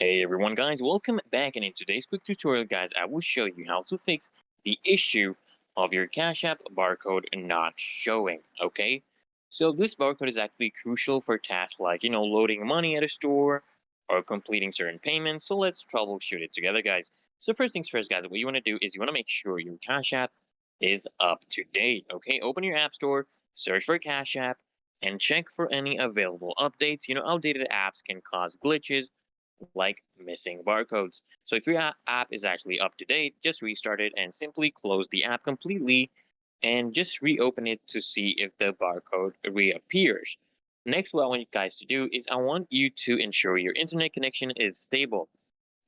Hey everyone guys, welcome back, and in today's quick tutorial guys, I will show you how to fix the issue of your Cash App barcode not showing, okay? So this barcode is actually crucial for tasks like, loading money at a store or completing certain payments. So let's troubleshoot it together guys. So first things first guys, what you want to do is you want to make sure your Cash App is up to date, okay? Open your App Store, search for Cash App, and check for any available updates. Outdated apps can cause glitches like missing barcodes. So if your app is actually up to date, just restart it and simply close the app completely and just reopen it to see if the barcode reappears. Next, what I want you guys to do is I want you to ensure your internet connection is stable.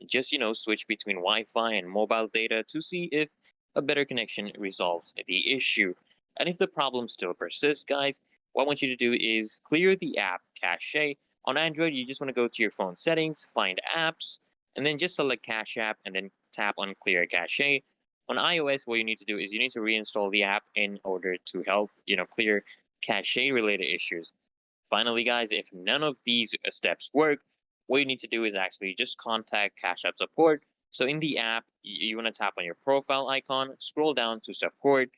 Just, switch between Wi-Fi and mobile data to see if a better connection resolves the issue. And if the problem still persists, guys, what I want you to do is clear the app cache. On Android, you just want to go to your phone settings, find apps, and then just select Cache App and then tap on Clear Cache. On iOS, what you need to do is you need to reinstall the app in order to help, clear cache related issues. Finally, guys, if none of these steps work, what you need to do is actually just contact Cash App support. So in the app, you want to tap on your profile icon, scroll down to support,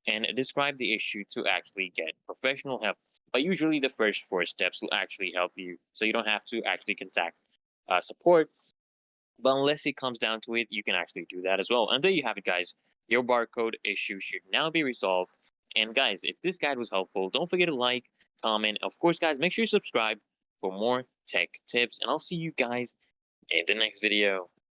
and describe the issue to actually get professional help. But usually the first four steps will actually help you, so you don't have to actually contact support. But unless it comes down to it, you can actually do that as well. And there you have it, guys. Your barcode issue should now be resolved. And guys, if this guide was helpful, don't forget to like, comment. Of course, guys, make sure you subscribe for more tech tips. And I'll see you guys in the next video.